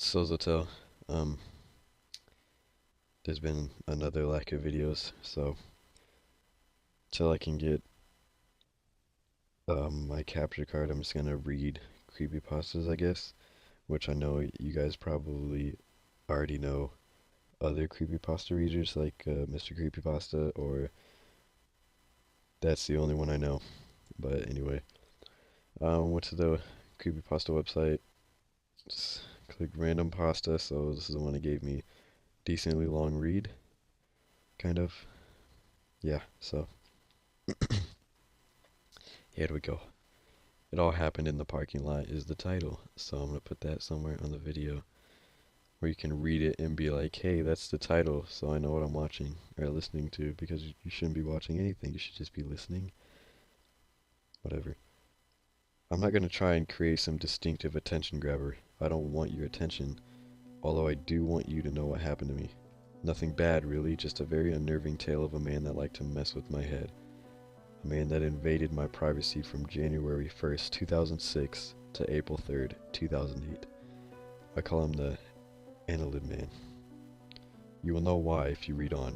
Sozotel. Um, there's been another lack of videos, so till I can get my capture card, I'm just gonna read creepypastas, I guess, which I know you guys probably already know other creepypasta readers like Mr. Creepypasta, or that's the only one I know. But anyway, went to the creepypasta website, just clicked random pasta, so this is the one that gave me decently long read, kind of. Yeah, so here we go. It all happened in the parking lot is the title, so I'm gonna put that somewhere on the video where you can read it and be like, hey, that's the title, so I know what I'm watching or listening to, because you shouldn't be watching anything, you should just be listening. Whatever. I'm not gonna try and create some distinctive attention grabber. I don't want your attention, although I do want you to know what happened to me. Nothing bad, really, just a very unnerving tale of a man that liked to mess with my head. A man that invaded my privacy from January 1st, 2006 to April 3rd, 2008. I call him the Annelid Man. You will know why if you read on.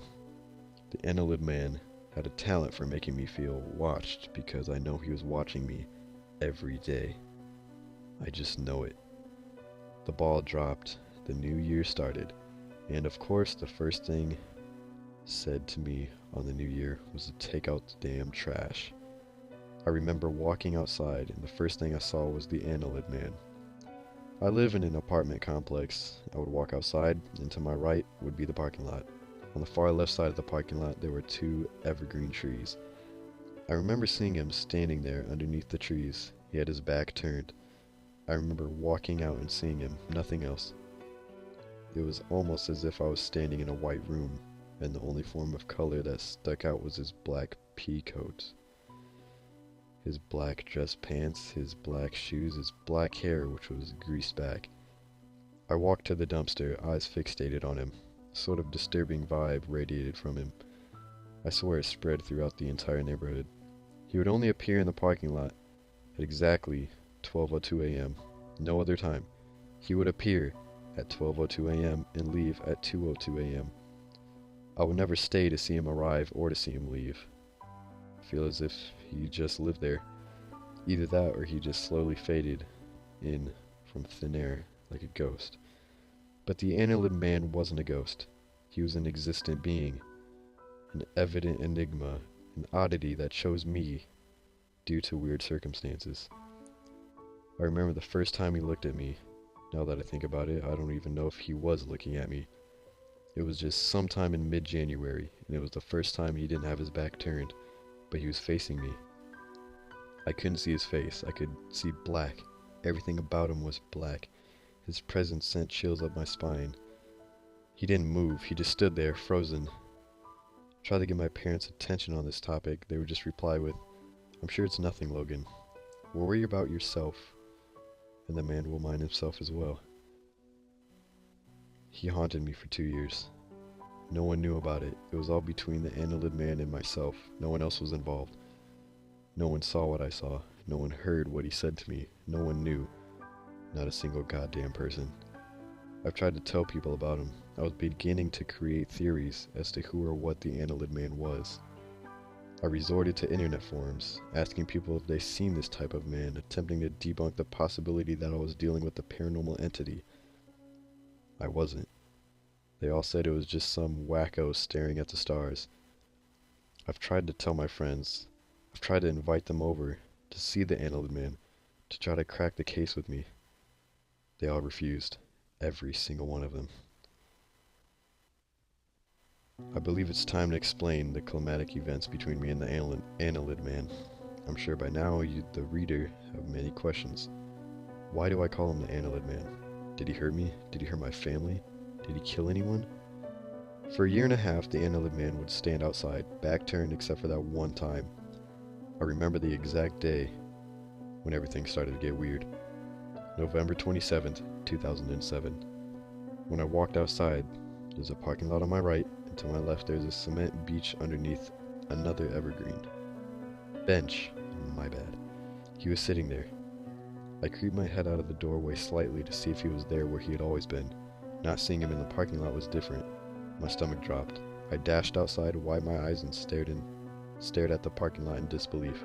The Annelid Man had a talent for making me feel watched because I know he was watching me every day. I just know it. The ball dropped, the new year started, and of course the first thing said to me on the new year was to take out the damn trash. I remember walking outside and the first thing I saw was the Annelid Man. I live in an apartment complex. I would walk outside and to my right would be the parking lot. On the far left side of the parking lot there were two evergreen trees. I remember seeing him standing there underneath the trees. He had his back turned. I remember walking out and seeing him, nothing else. It was almost as if I was standing in a white room, and the only form of color that stuck out was his black pea coat, his black dress pants, his black shoes, his black hair, which was greased back. I walked to the dumpster, eyes fixated on him. A sort of disturbing vibe radiated from him. I swear it spread throughout the entire neighborhood. He would only appear in the parking lot at exactly 12:02 a.m. No other time. He would appear at 12:02 a.m. and leave at 2:02 a.m. I would never stay to see him arrive or to see him leave. I feel as if he just lived there. Either that or he just slowly faded in from thin air like a ghost. But the Annelid Man wasn't a ghost. He was an existent being, an evident enigma, an oddity that chose me due to weird circumstances. I remember the first time he looked at me. Now that I think about it, I don't even know if he was looking at me. It was just sometime in mid-January, and it was the first time he didn't have his back turned, but he was facing me. I couldn't see his face. I could see black. Everything about him was black. His presence sent chills up my spine. He didn't move. He just stood there, frozen. I tried to get my parents' attention on this topic. They would just reply with, "I'm sure it's nothing, Logan. Worry about yourself, and the man will mind himself as well." He haunted me for 2 years. No one knew about it. It was all between the Annelid Man and myself. No one else was involved. No one saw what I saw. No one heard what he said to me. No one knew. Not a single goddamn person. I've tried to tell people about him. I was beginning to create theories as to who or what the Annelid Man was. I resorted to internet forums, asking people if they'd seen this type of man, attempting to debunk the possibility that I was dealing with a paranormal entity. I wasn't. They all said it was just some wacko staring at the stars. I've tried to tell my friends. I've tried to invite them over to see the Annelid Man, to try to crack the case with me. They all refused. Every single one of them. I believe it's time to explain the climatic events between me and the Annelid Man. I'm sure by now you, the reader, have many questions. Why do I call him the Annelid Man? Did he hurt me? Did he hurt my family? Did he kill anyone? For a year and a half, the Annelid Man would stand outside, back turned except for that one time. I remember the exact day when everything started to get weird. November 27th, 2007. When I walked outside, there's a parking lot on my right, and to my left there's a cement beach underneath another evergreen bench. My bad. He was sitting there. I creeped my head out of the doorway slightly to see if he was there where he had always been. Not seeing him in the parking lot was different. My stomach dropped. I dashed outside, wiped my eyes, and stared at the parking lot in disbelief.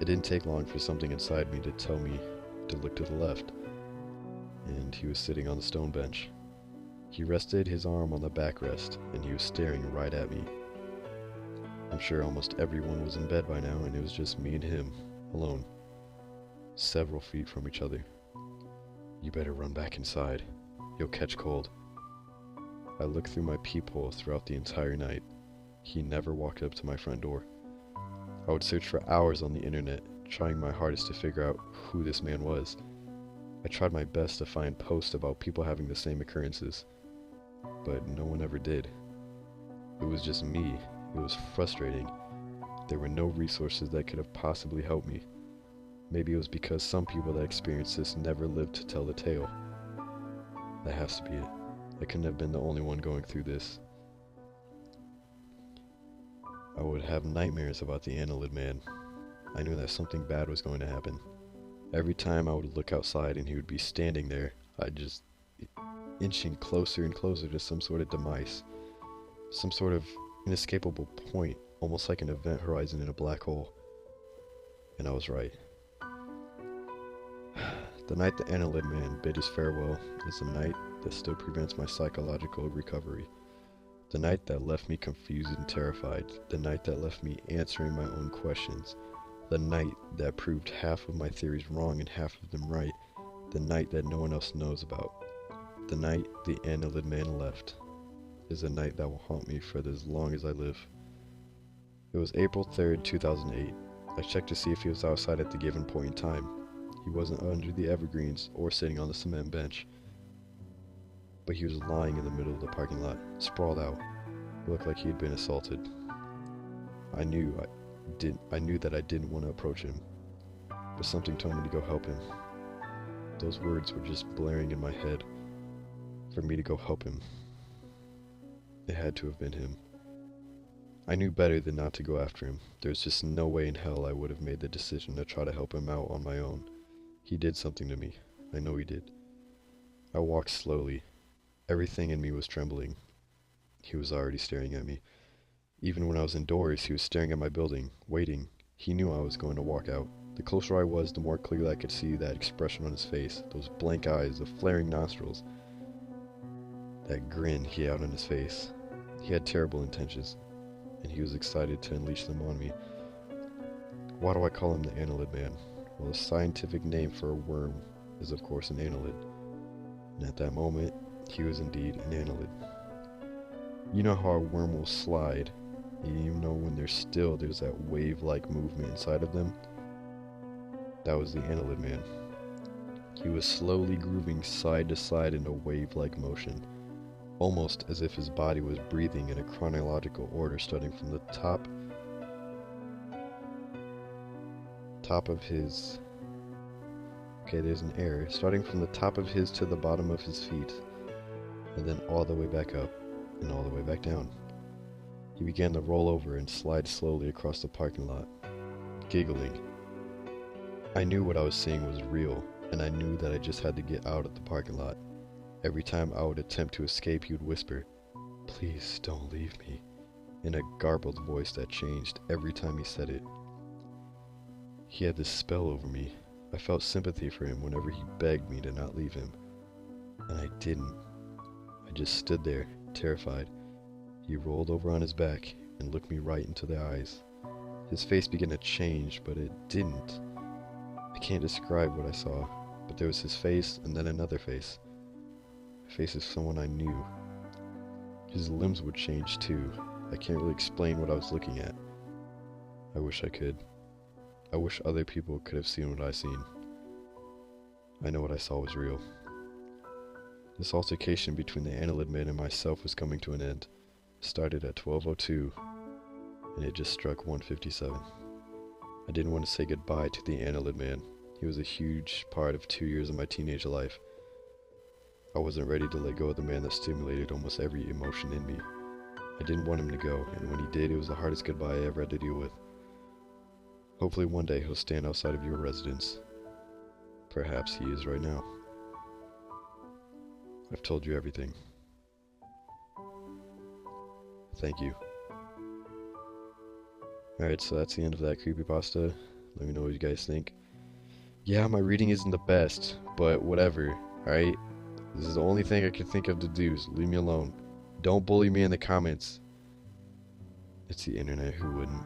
It didn't take long for something inside me to tell me to look to the left, and he was sitting on the stone bench. He rested his arm on the backrest, and he was staring right at me. I'm sure almost everyone was in bed by now, and it was just me and him, alone, several feet from each other. You better run back inside. You'll catch cold. I looked through my peephole throughout the entire night. He never walked up to my front door. I would search for hours on the internet, trying my hardest to figure out who this man was. I tried my best to find posts about people having the same occurrences, but no one ever did. It was just me. It was frustrating. There were no resources that could have possibly helped me. Maybe it was because some people that experienced this never lived to tell the tale. That has to be it. I couldn't have been the only one going through this. I would have nightmares about the annelid man. I knew that something bad was going to happen. Every time I would look outside and he would be standing there, I'd just inching closer and closer to some sort of demise. Some sort of inescapable point, almost like an event horizon in a black hole. And I was right. The night the annelid man bid his farewell is a night that still prevents my psychological recovery. The night that left me confused and terrified. The night that left me answering my own questions. The night that proved half of my theories wrong and half of them right. The night that no one else knows about. The night the annelid man left is a night that will haunt me for as long as I live. It was April 3rd, 2008. I checked to see if he was outside at the given point in time. He wasn't under the evergreens or sitting on the cement bench, but he was lying in the middle of the parking lot, sprawled out. It looked like he had been assaulted. I knew that I didn't want to approach him, but something told me to go help him. Those words were just blaring in my head for me to go help him. It had to have been him. I knew better than not to go after him. There's just no way in hell I would have made the decision to try to help him out on my own. He did something to me. I know he did. I walked slowly. Everything in me was trembling. He was already staring at me. Even when I was indoors, he was staring at my building, waiting. He knew I was going to walk out. The closer I was, the more clearly I could see that expression on his face, those blank eyes, the flaring nostrils, that grin he had on his face. He had terrible intentions, and he was excited to unleash them on me. Why do I call him the annelid man? Well, the scientific name for a worm is of course an annelid, and at that moment, he was indeed an annelid. You know how a worm will slide, and you know when they're still, there's that wave-like movement inside of them? That was the annelid man. He was slowly grooving side to side in a wave-like motion, almost as if his body was breathing in a chronological order starting from the top of his... Okay, there's an error. Starting from the top of his to the bottom of his feet, and then all the way back up, and all the way back down. He began to roll over and slide slowly across the parking lot, giggling. I knew what I was seeing was real, and I knew that I just had to get out of the parking lot. Every time I would attempt to escape, he would whisper, "Please don't leave me," in a garbled voice that changed every time he said it. He had this spell over me. I felt sympathy for him whenever he begged me to not leave him, and I didn't. I just stood there, terrified. He rolled over on his back and looked me right into the eyes. His face began to change, but it didn't. I can't describe what I saw, but there was his face and then another face. The face of someone I knew. His limbs would change too. I can't really explain what I was looking at. I wish I could. I wish other people could have seen what I seen. I know what I saw was real. This altercation between the annelid man and myself was coming to an end. It started at 12:02, and it just struck 1:57. I didn't want to say goodbye to the annelid man. He was a huge part of 2 years of my teenage life. I wasn't ready to let go of the man that stimulated almost every emotion in me. I didn't want him to go, and when he did, it was the hardest goodbye I ever had to deal with. Hopefully one day he'll stand outside of your residence. Perhaps he is right now. I've told you everything. Thank you. Alright, so that's the end of that creepypasta. Let me know what you guys think. Yeah, my reading isn't the best, but whatever, alright? This is the only thing I can think of to do, so leave me alone. Don't bully me in the comments. It's the internet, who wouldn't?